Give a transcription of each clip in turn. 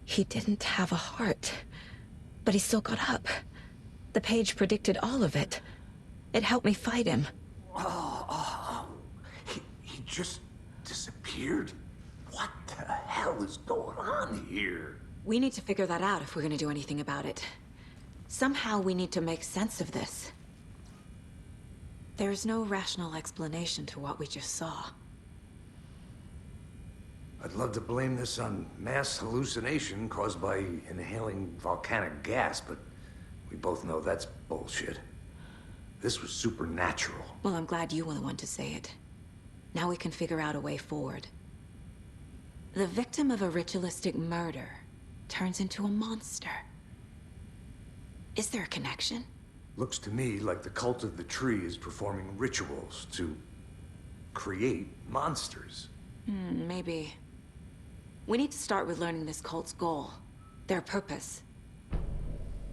He didn't have a heart, but he still got up. The page predicted all of it. It helped me fight him. He just disappeared? What the hell is going on here? We need to figure that out if we're gonna do anything about it. Somehow we need to make sense of this. There's no rational explanation to what we just saw. I'd love to blame this on mass hallucination caused by inhaling volcanic gas, but we both know that's bullshit. This was supernatural. Well, I'm glad you were the one to say it. Now we can figure out a way forward. The victim of a ritualistic murder turns into a monster. Is there a connection? Looks to me like the cult of the tree is performing rituals to create monsters. Maybe. We need to start with learning this cult's goal. Their purpose.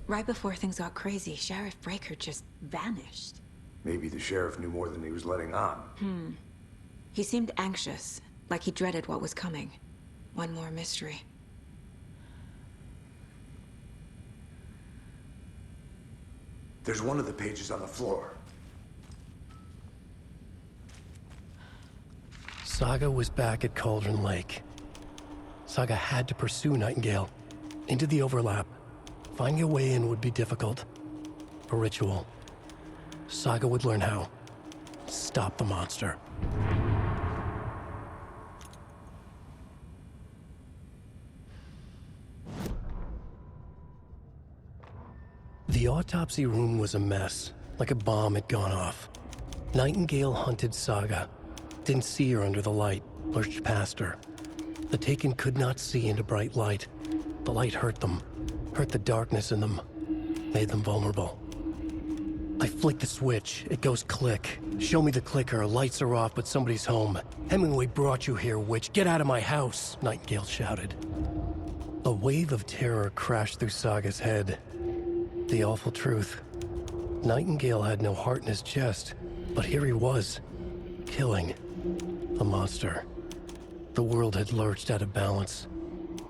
Right before things got crazy, Sheriff Breaker just vanished. Maybe the sheriff knew more than he was letting on. He seemed anxious, like he dreaded what was coming. One more mystery. There's one of the pages on the floor. Saga was back at Cauldron Lake. Saga had to pursue Nightingale into the overlap. Finding a way in would be difficult. A ritual. Saga would learn how. Stop the monster. The autopsy room was a mess, like a bomb had gone off. Nightingale hunted Saga. Didn't see her under the light, lurched past her. The Taken could not see into bright light. The light hurt them, hurt the darkness in them, made them vulnerable. I flick the switch, it goes click. Show me the clicker, lights are off, but somebody's home. Hemingway brought you here, witch. Get out of my house, Nightingale shouted. A wave of terror crashed through Saga's head. The awful truth. Nightingale had no heart in his chest, but here he was, killing a monster. The world had lurched out of balance.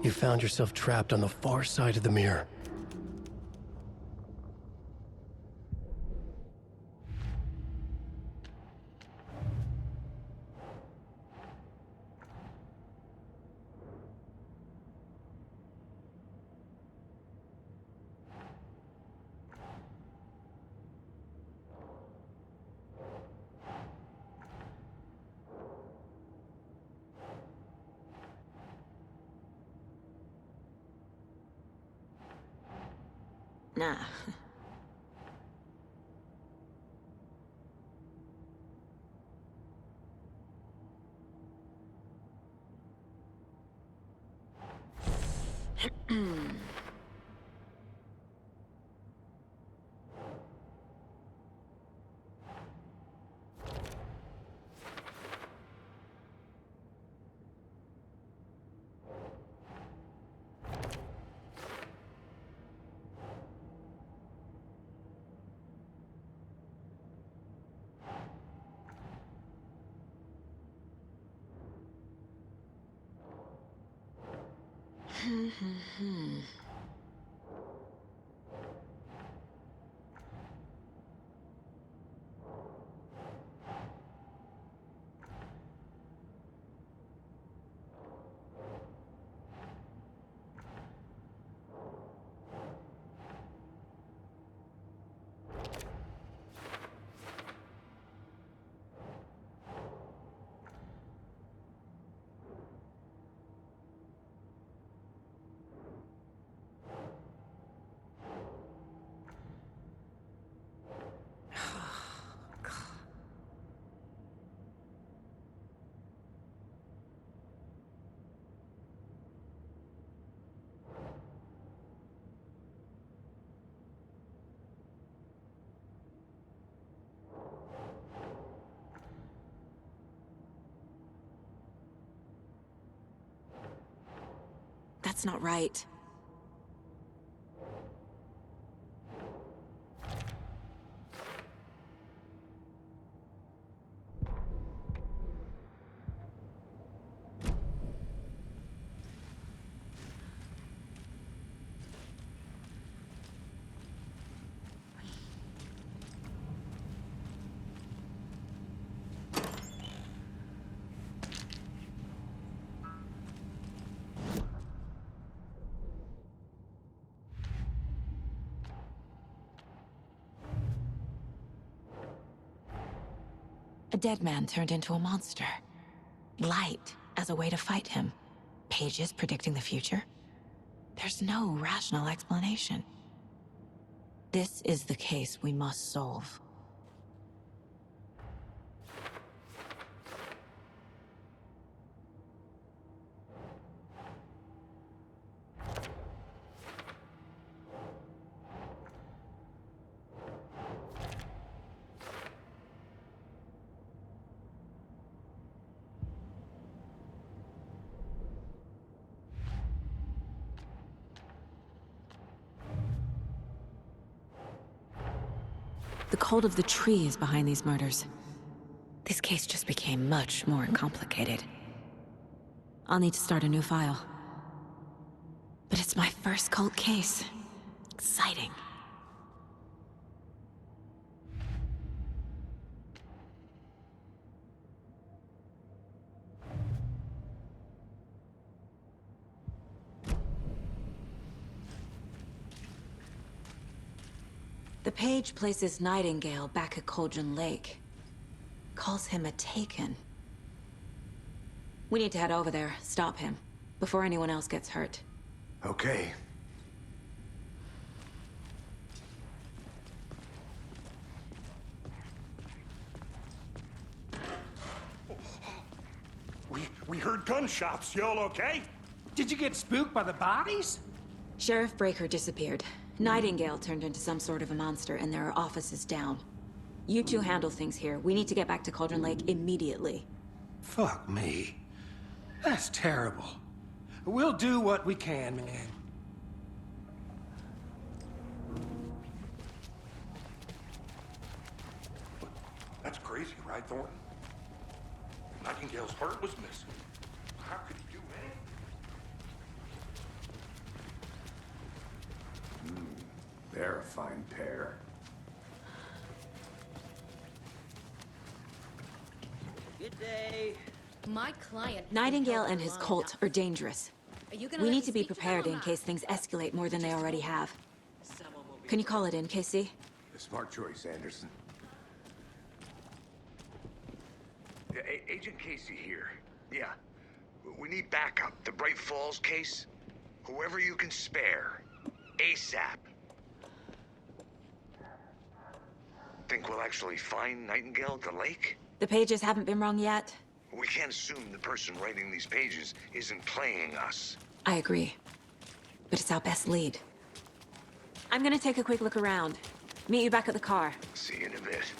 You found yourself trapped on the far side of the mirror. Nah. That's not right. A dead man turned into a monster. Light as a way to fight him. Pages predicting the future. There's no rational explanation. This is the case we must solve. The cult of the tree is behind these murders. This case just became much more complicated. I'll need to start a new file. But it's my first cult case. Exciting. The page places Nightingale back at Cauldron Lake. Calls him a Taken. We need to head over there, stop him, before anyone else gets hurt. Okay. We heard gunshots. Y'all okay? Did you get spooked by the bodies? Sheriff Breaker disappeared. Nightingale turned into some sort of a monster, and there are offices down. You two handle things here. We need to get back to Cauldron Lake immediately. Fuck me. That's terrible. We'll do what we can, man. That's crazy, right, Thornton? Nightingale's heart was missing. How could you do anything? They're a fine pair. Good day. My client... Nightingale and his cult are dangerous. Are you gonna We let need me to be speak to them prepared or in not? case things escalate more than they already have. Can you call it in, Casey? A smart choice, Anderson. Yeah, Agent Casey here. Yeah. We need backup. The Bright Falls case. Whoever you can spare. ASAP. Think we'll actually find Nightingale at the lake? The pages haven't been rung yet. We can't assume the person writing these pages isn't playing us. I agree. But it's our best lead. I'm gonna take a quick look around. Meet you back at the car. See you in a bit.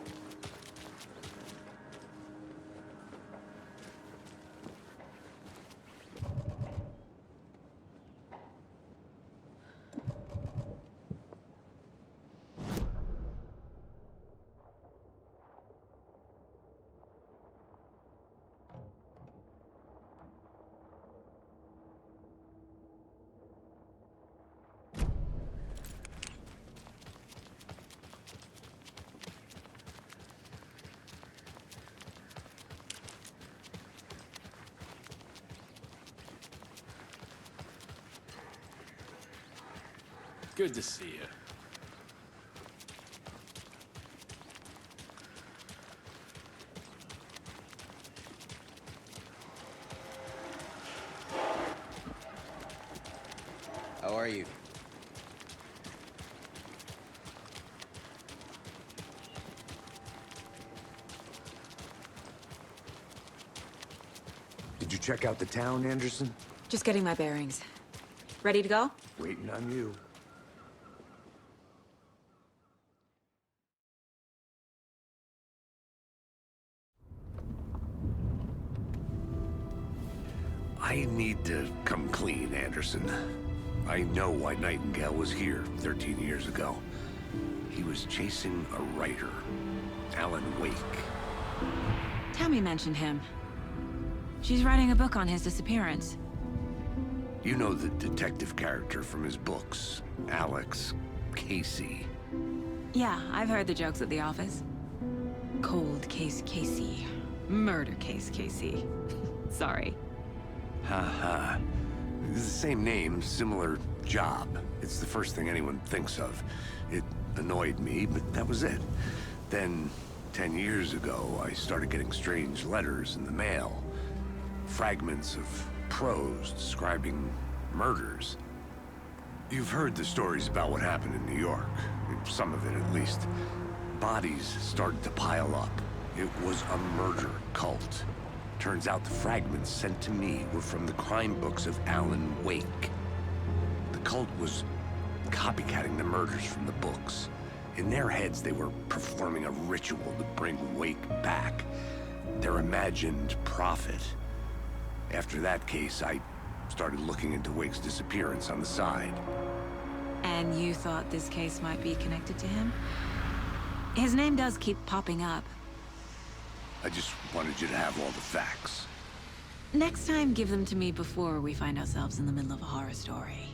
Good to see you. How are you? Did you check out the town, Anderson? Just getting my bearings. Ready to go? Waiting on you. I need to come clean, Anderson. I know why Nightingale was here 13 years ago. He was chasing a writer, Alan Wake. Tammy mentioned him. She's writing a book on his disappearance. You know the detective character from his books, Alex, Casey. Yeah, I've heard the jokes at the office. Cold case Casey. Murder case Casey. Sorry. Ha. It's the same name, similar job. It's the first thing anyone thinks of. It annoyed me, but that was it. Then 10 years ago, I started getting strange letters in the mail. Fragments of prose describing murders. You've heard the stories about what happened in New York. Some of it, at least. Bodies started to pile up. It was a murder cult. Turns out the fragments sent to me were from the crime books of Alan Wake. The cult was copycatting the murders from the books. In their heads, they were performing a ritual to bring Wake back. Their imagined prophet. After that case, I started looking into Wake's disappearance on the side. And you thought this case might be connected to him? His name does keep popping up. I just wanted you to have all the facts. Next time, give them to me before we find ourselves in the middle of a horror story.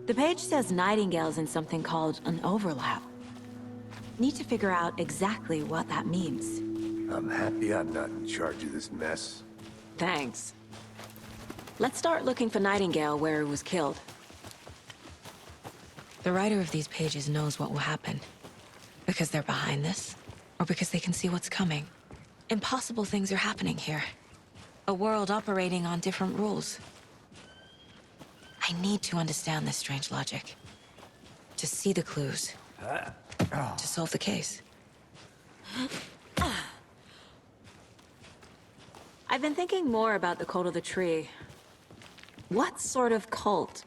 The page says Nightingale's in something called an overlap. Need to figure out exactly what that means. I'm happy I'm not in charge of this mess. Thanks. Let's start looking for Nightingale where he was killed. The writer of these pages knows what will happen. Because they're behind this, or because they can see what's coming. Impossible things are happening here. A world operating on different rules. I need to understand this strange logic. To see the clues. To solve the case. I've been thinking more about the cult of the tree. What sort of cult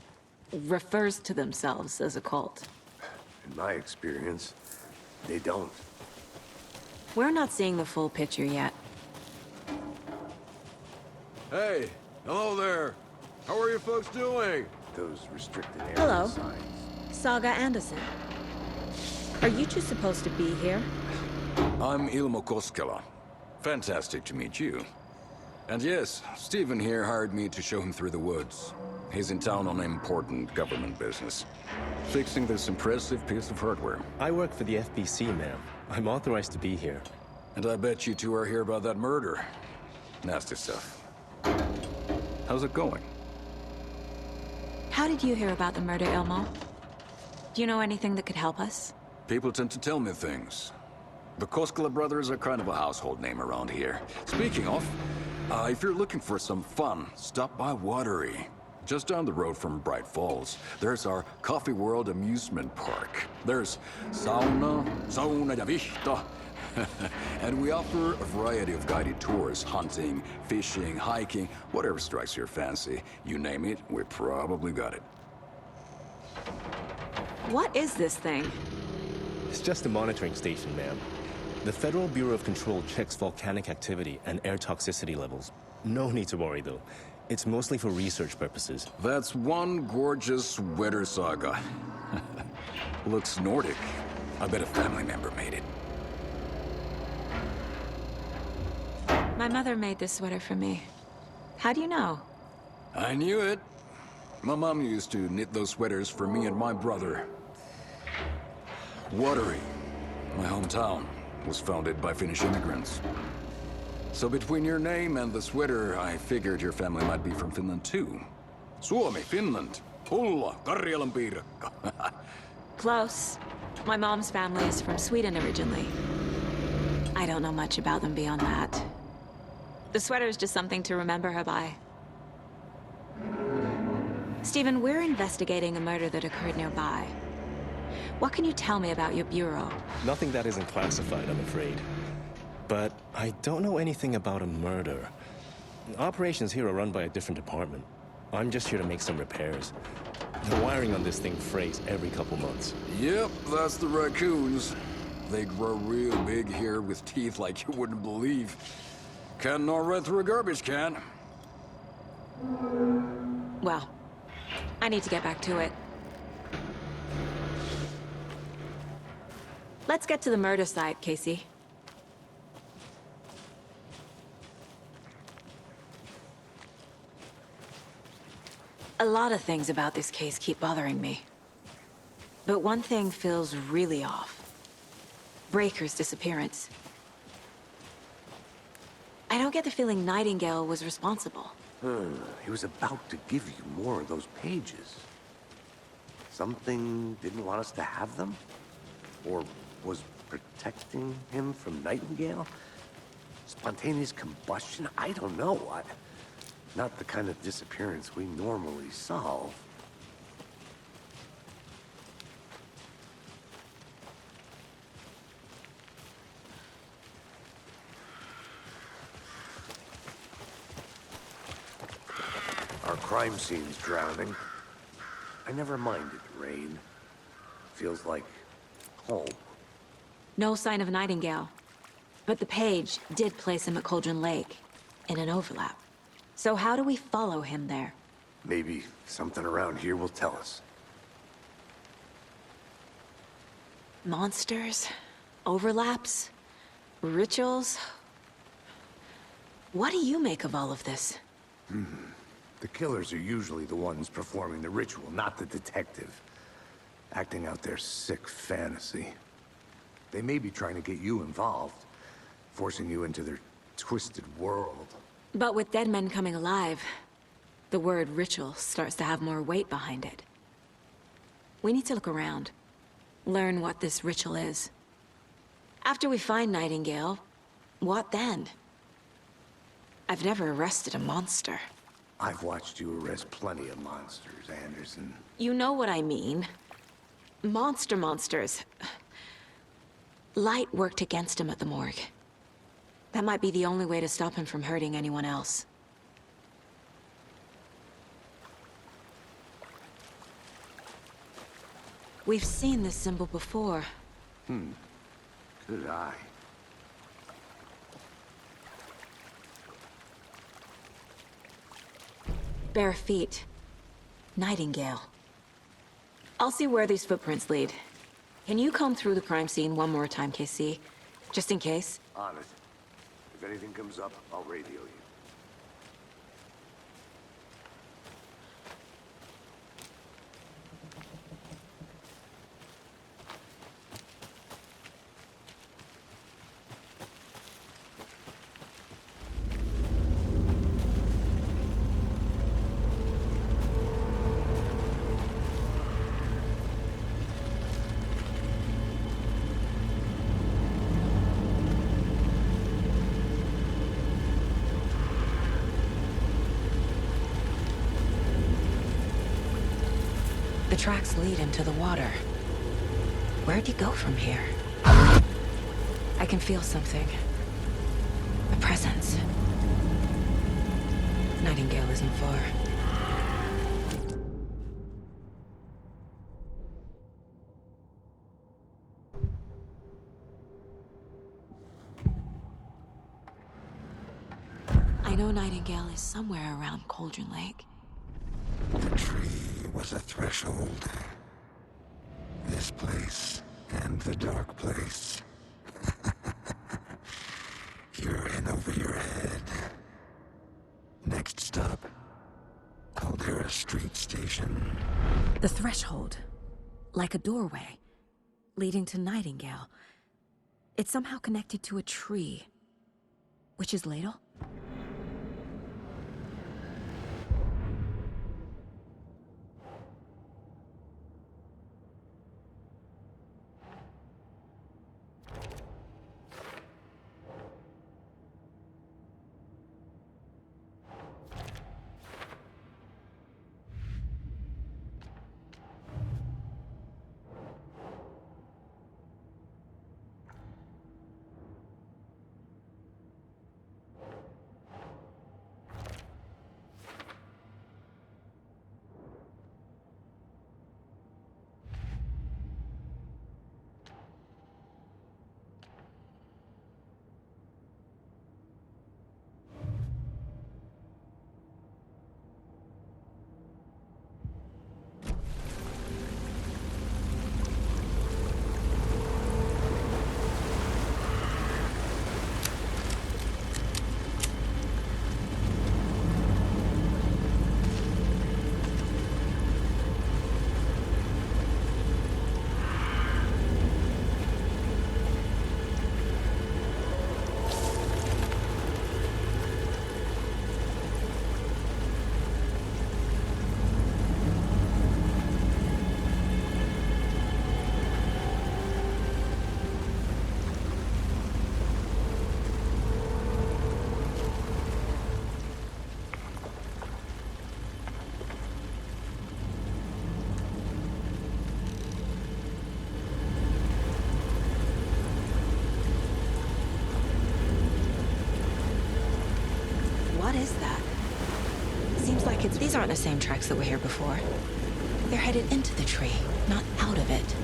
refers to themselves as a cult? In my experience, they don't. We're not seeing the full picture yet. Hey, hello there. How are you folks doing? Those restricted area Hello. signs. Saga Anderson. Are you two supposed to be here? I'm Ilmo Koskela. Fantastic to meet you. And yes, Stephen here hired me to show him through the woods. He's in town on important government business. Fixing this impressive piece of hardware. I work for the FBC, ma'am. I'm authorized to be here. And I bet you two are here about that murder. Nasty stuff. How's it going? How did you hear about the murder, Ilmo? Do you know anything that could help us? People tend to tell me things. The Koskela brothers are kind of a household name around here. Speaking of, if you're looking for some fun, stop by Watery. Just down the road from Bright Falls, there's our Coffee World amusement park. There's sauna ja vihta. And we offer a variety of guided tours, hunting, fishing, hiking, whatever strikes your fancy. You name it, we probably got it. What is this thing? It's just a monitoring station, ma'am. The Federal Bureau of Control checks volcanic activity and air toxicity levels. No need to worry, though. It's mostly for research purposes. That's one gorgeous weather saga. Looks Nordic. I bet a family member made it. My mother made this sweater for me. How do you know? I knew it. My mom used to knit those sweaters for me and my brother. Watery, my hometown, was founded by Finnish immigrants. So between your name and the sweater, I figured your family might be from Finland too. Suomi, Finland. Hulla, Karjalan piirakka. Close. My mom's family is from Sweden originally. I don't know much about them beyond that. The sweater is just something to remember her by. Stephen, we're investigating a murder that occurred nearby. What can you tell me about your bureau? Nothing that isn't classified, I'm afraid. But I don't know anything about a murder. Operations here are run by a different department. I'm just here to make some repairs. The wiring on this thing frays every couple months. Yep, that's the raccoons. They grow real big here with teeth like you wouldn't believe. Can't gnaw right through a garbage can. Well, I need to get back to it. Let's get to the murder site, Casey. A lot of things about this case keep bothering me. But one thing feels really off. Breaker's disappearance. I don't get the feeling Nightingale was responsible. He was about to give you more of those pages. Something didn't want us to have them? Or was protecting him from Nightingale? Spontaneous combustion? I don't know. Not the kind of disappearance we normally solve. Our crime scene's drowning. I never minded rain. Feels like home. No sign of Nightingale. But the page did place him at Cauldron Lake, in an overlap. So how do we follow him there? Maybe something around here will tell us. Monsters? Overlaps? Rituals? What do you make of all of this? The killers are usually the ones performing the ritual, not the detective. Acting out their sick fantasy. They may be trying to get you involved, forcing you into their twisted world. But with dead men coming alive, the word ritual starts to have more weight behind it. We need to look around. Learn what this ritual is. After we find Nightingale, what then? I've never arrested a monster. I've watched you arrest plenty of monsters, Anderson. You know what I mean. Monsters. Light worked against him at the morgue. That might be the only way to stop him from hurting anyone else. We've seen this symbol before. Good eye. Bare feet. Nightingale. I'll see where these footprints lead. Can you comb through the crime scene one more time, KC? Just in case? On it. If anything comes up, I'll radio you. The tracks lead into the water. Where'd you go from here? I can feel something. A presence. Nightingale isn't far. I know Nightingale is somewhere around Cauldron Lake. The tree was a threshold. This place and the dark place. You're in over your head. Next stop, Caldera Street Station. The threshold. Like a doorway. Leading to Nightingale. It's somehow connected to a tree. Witch's Ladle? What is that? Seems like these aren't the same tracks that were here before. They're headed into the tree, not out of it.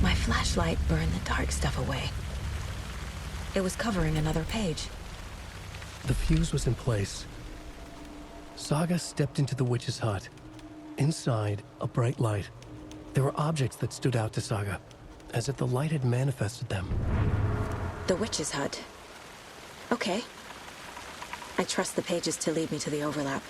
My flashlight burned the dark stuff away. It was covering another page. The fuse was in place. Saga stepped into the witch's hut. Inside, a bright light. There were objects that stood out to Saga, as if the light had manifested them. The witch's hut. Okay. I trust the pages to lead me to the overlap.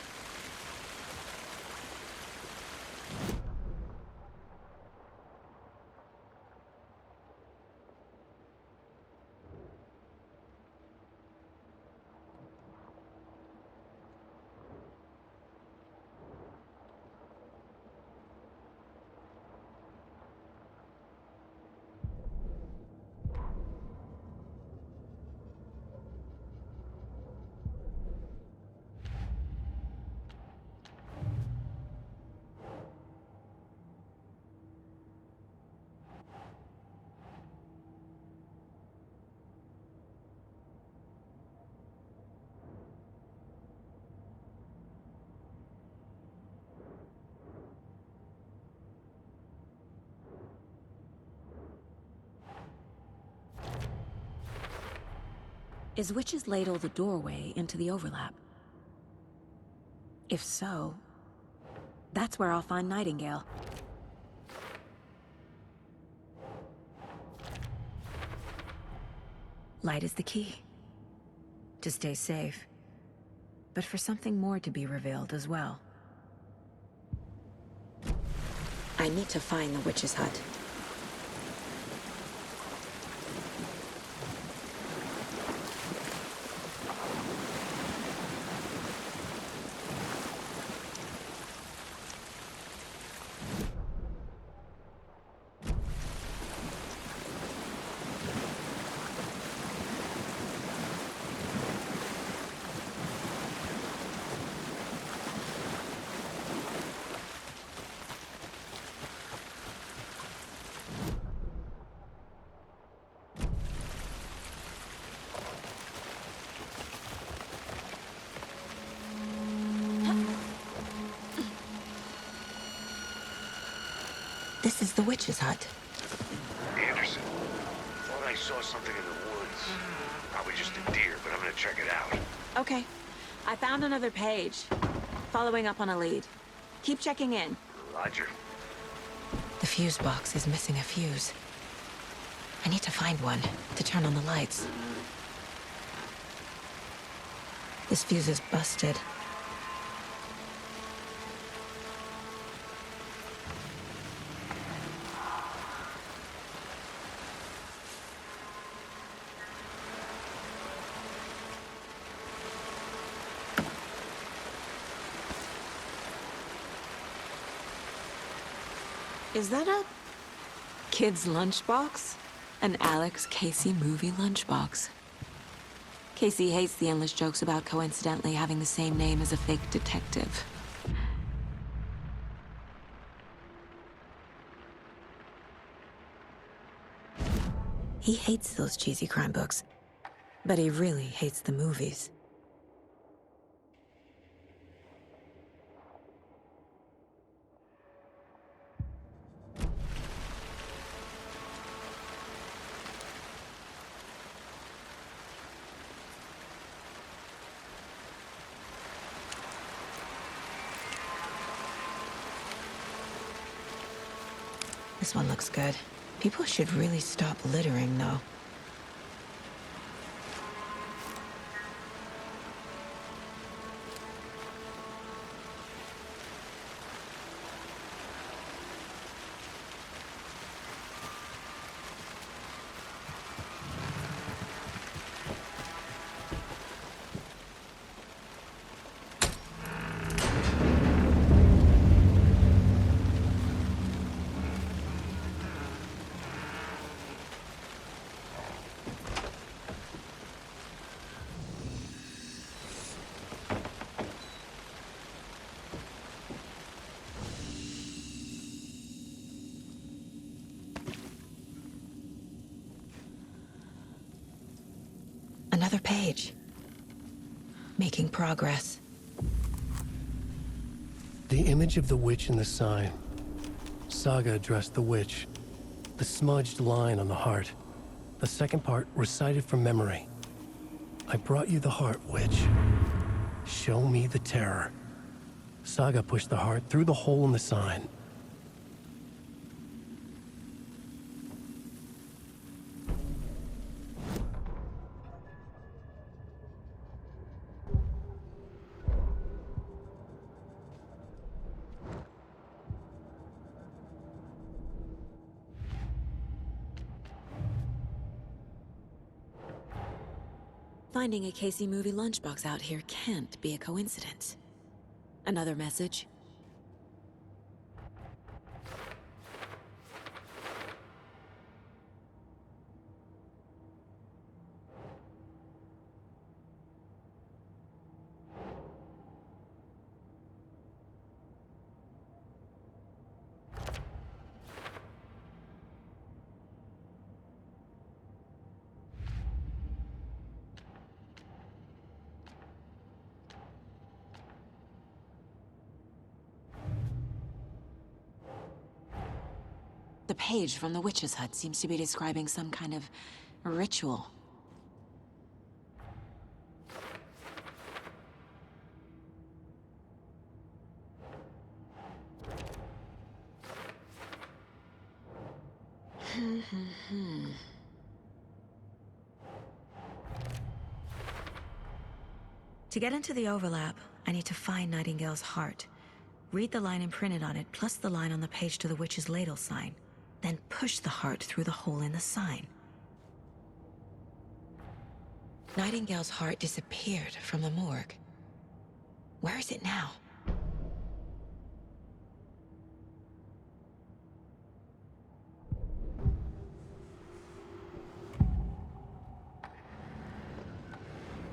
Is Witch's Ladle the doorway into the overlap? If so, that's where I'll find Nightingale. Light is the key. To stay safe. But for something more to be revealed as well. I need to find the witch's hut. This is the witch's hut. Anderson, thought I saw something in the woods. Probably just a deer, but I'm gonna check it out. Okay. I found another page. Following up on a lead. Keep checking in. Roger. The fuse box is missing a fuse. I need to find one to turn on the lights. This fuse is busted. Is that a kid's lunchbox? An Alex Casey movie lunchbox. Casey hates the endless jokes about coincidentally having the same name as a fake detective. He hates those cheesy crime books, but he really hates the movies. This one looks good. People should really stop littering, though. page. Making progress. The image of the witch in the sign. Saga addressed the witch. The smudged line on the heart. The second part recited from memory. I brought you the heart, witch. Show me the terror. Saga pushed the heart through the hole in the sign. Finding a Casey movie lunchbox out here can't be a coincidence. Another message? The page from the witch's hut seems to be describing some kind of ritual. To get into the overlap, I need to find Nightingale's heart. Read the line imprinted on it, plus the line on the page to the witch's ladle sign. Then push the heart through the hole in the sign. Nightingale's heart disappeared from the morgue. Where is it now?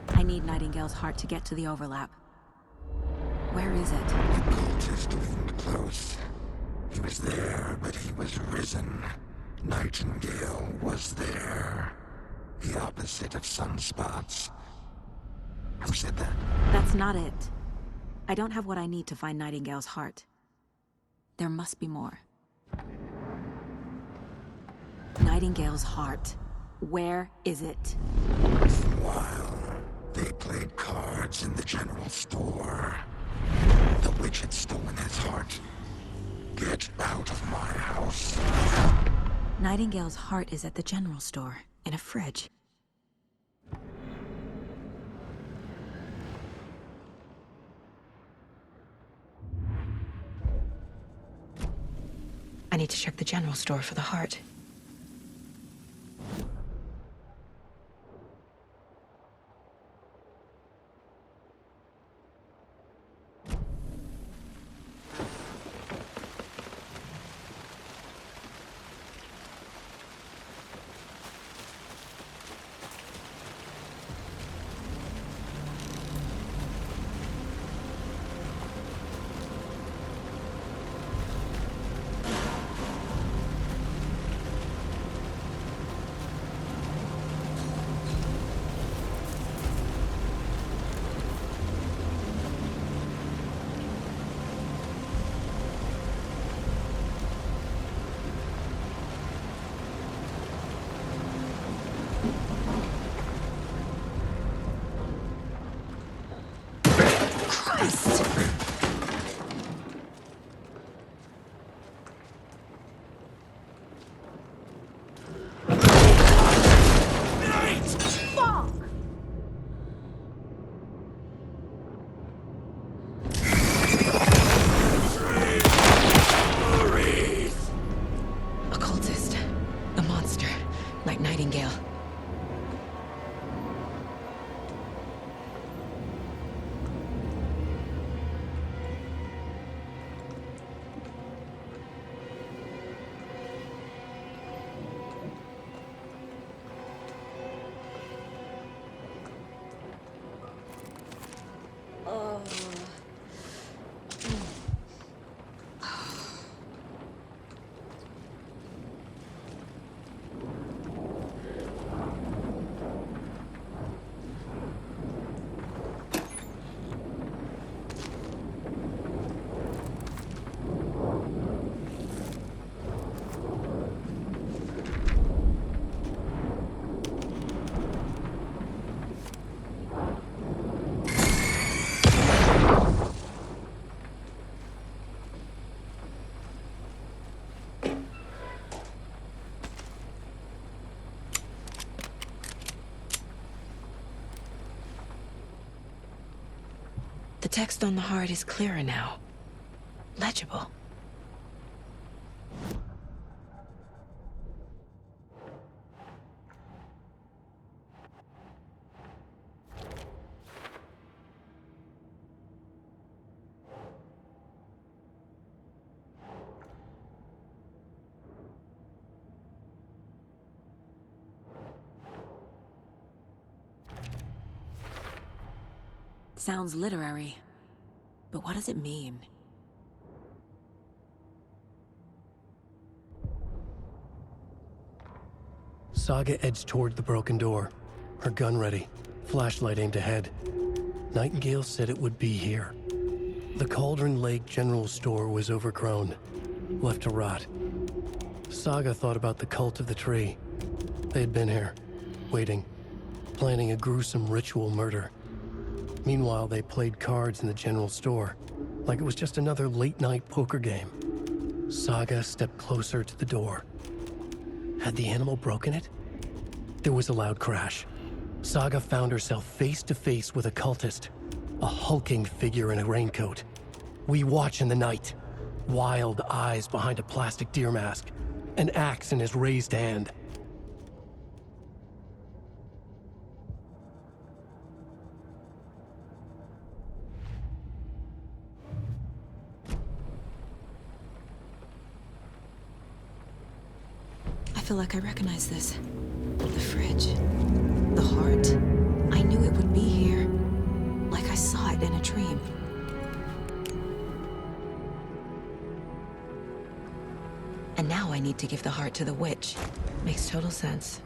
I need Nightingale's heart to get to the overlap. Where is it? The cultist leaned close. He was there, but he was risen. Nightingale was there. The opposite of sunspots. Who said that? That's not it. I don't have what I need to find Nightingale's heart. There must be more. Nightingale's heart. Where is it? For a while, they played cards in the general store. The witch had stolen his heart. Get out of my house. Nightingale's heart is at the general store, in a fridge. I need to check the general store for the heart. text on the heart is clearer now. Legible. Sounds literary, but what does it mean? Saga edged toward the broken door, her gun ready, flashlight aimed ahead. Nightingale said it would be here. The Cauldron Lake General Store was overgrown, left to rot. Saga thought about the cult of the tree. They had been here, waiting, planning a gruesome ritual murder. Meanwhile, they played cards in the general store, like it was just another late-night poker game. Saga stepped closer to the door. Had the animal broken it? There was a loud crash. Saga found herself face to face with a cultist, a hulking figure in a raincoat. We watch in the night. Wild eyes behind a plastic deer mask, an axe in his raised hand. I feel like I recognize this. The fridge. The heart. I knew it would be here. Like I saw it in a dream. And now I need to give the heart to the witch. Makes total sense.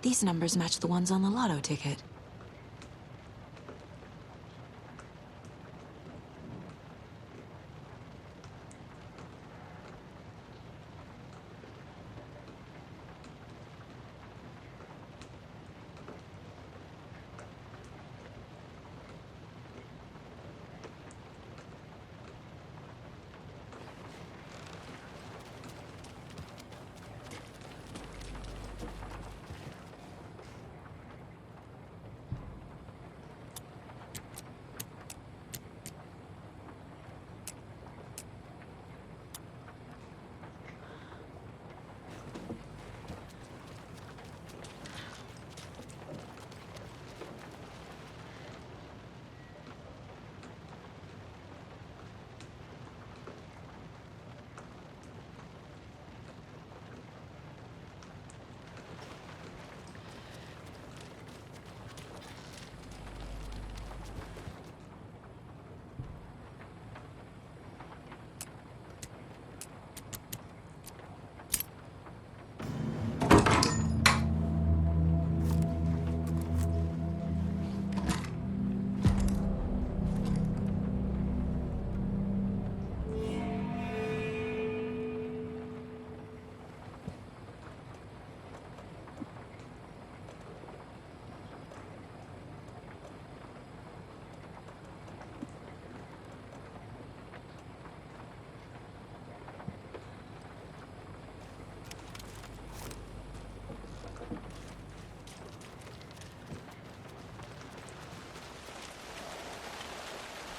These numbers match the ones on the lotto ticket.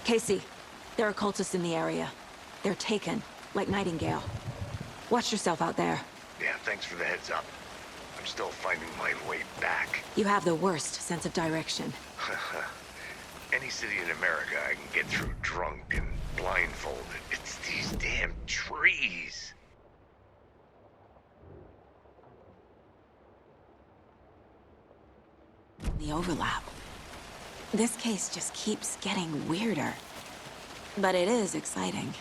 Casey, there are cultists in the area. They're taken, like Nightingale. Watch yourself out there. Yeah, thanks for the heads up. I'm still finding my way back. You have the worst sense of direction. Any city in America I can get through drunk and blindfolded. It's these damn trees. The overlap. This case just keeps getting weirder. But it is exciting.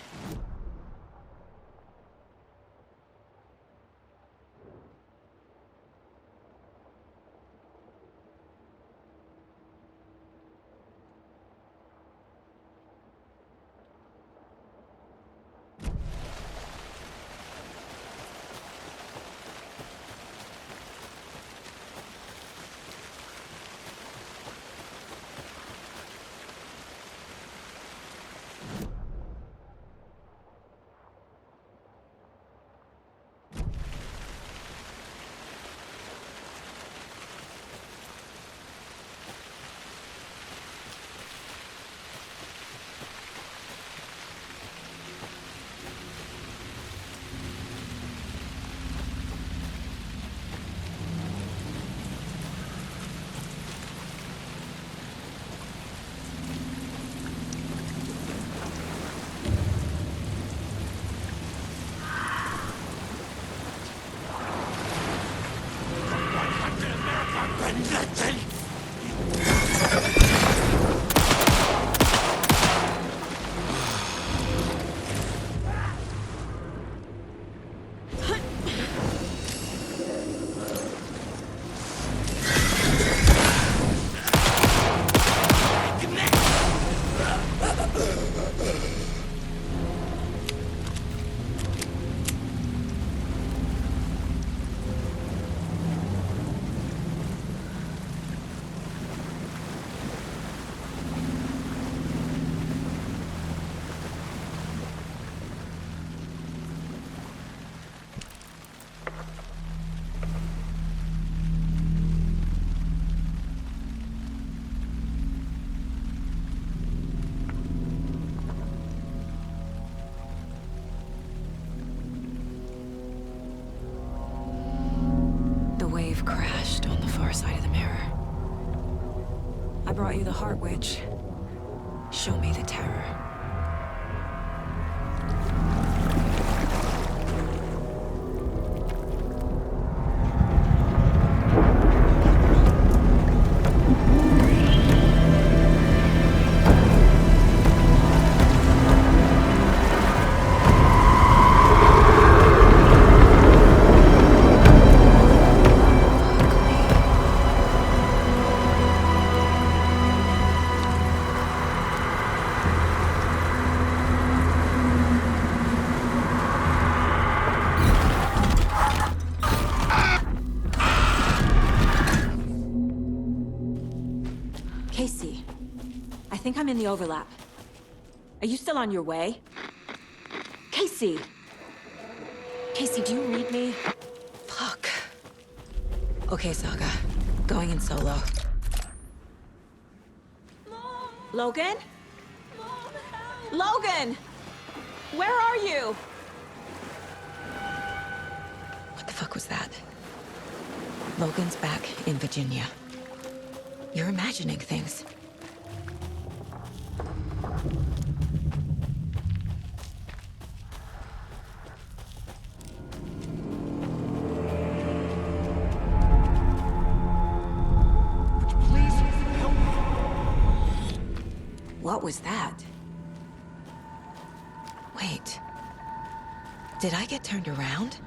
Crashed on the far side of the mirror. I brought you the Heart Witch. Show me the terror. in the overlap. Are you still on your way? Casey! Casey, do you read me? Fuck. Okay, Saga. Going in solo. Mom! Logan? Mom, help! Logan! Where are you? What the fuck was that? Logan's back in Virginia. You're imagining things. Please help me. What was that? Wait. Did I get turned around?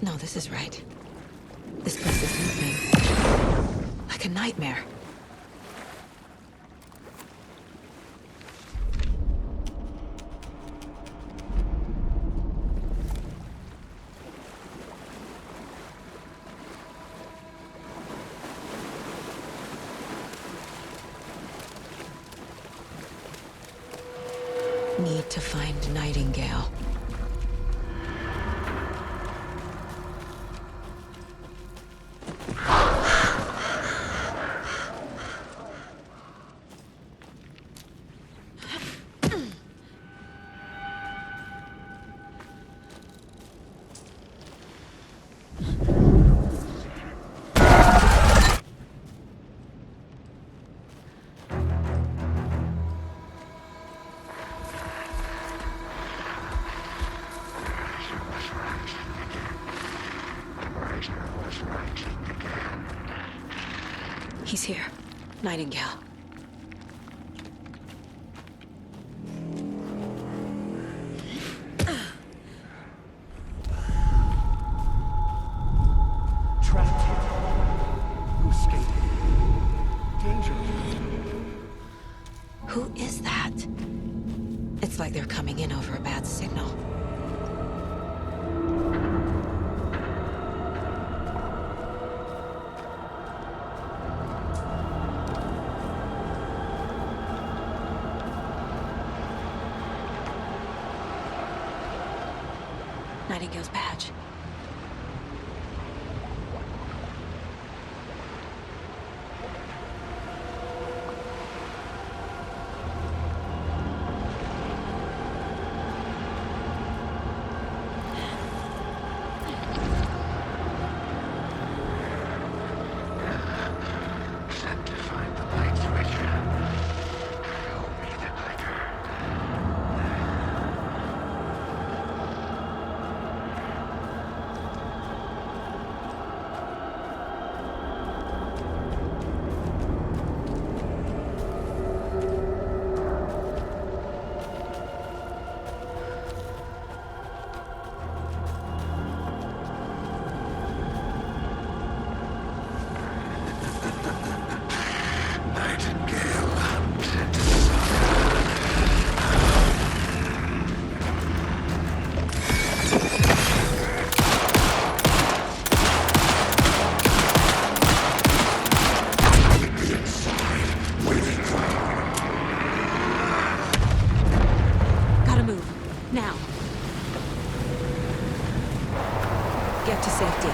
No, this is right. This place is moving. Like a nightmare. Need to find Nightingale. He's here. Nightingale. Trapped here. Who escaped? Danger. Who is that? It's like they're coming in over a bad signal. Nightingale's badge. Set to find the light switch. Show me the clicker. Nightingale hunted Gotta move. Now. Get to safety.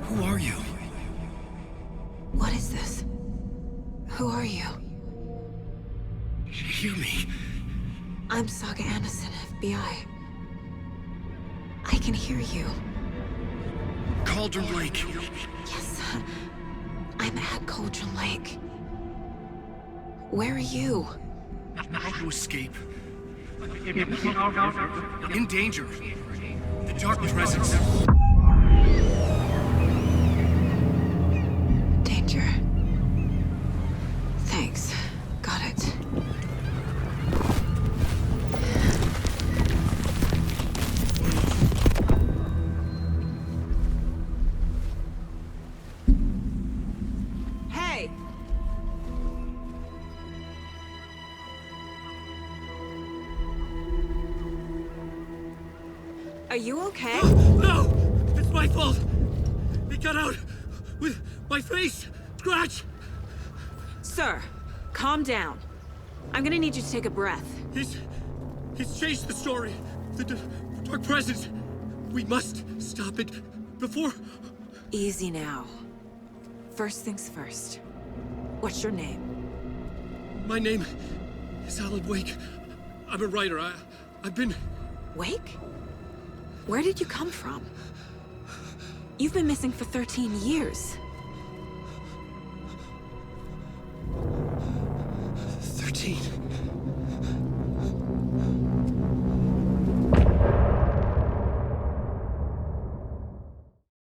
Who are you? What is this? Who are you? Hear me. I'm Saga Anderson, FBI. I can hear you. Cauldron Lake. Yes, I'm at Cauldron Lake. Where are you? How to escape. In danger. The dark presence. Danger. Thanks. Got it. Hey! Are you okay? No! It's my fault! It got out with my face! Scratch! Sir, calm down. I'm gonna need you to take a breath. He's changed the story. The dark presence. We must stop it before... Easy now. First things first. What's your name? My name is Alan Wake. I'm a writer. I've been... Wake? Where did you come from? You've been missing for 13 years. 13.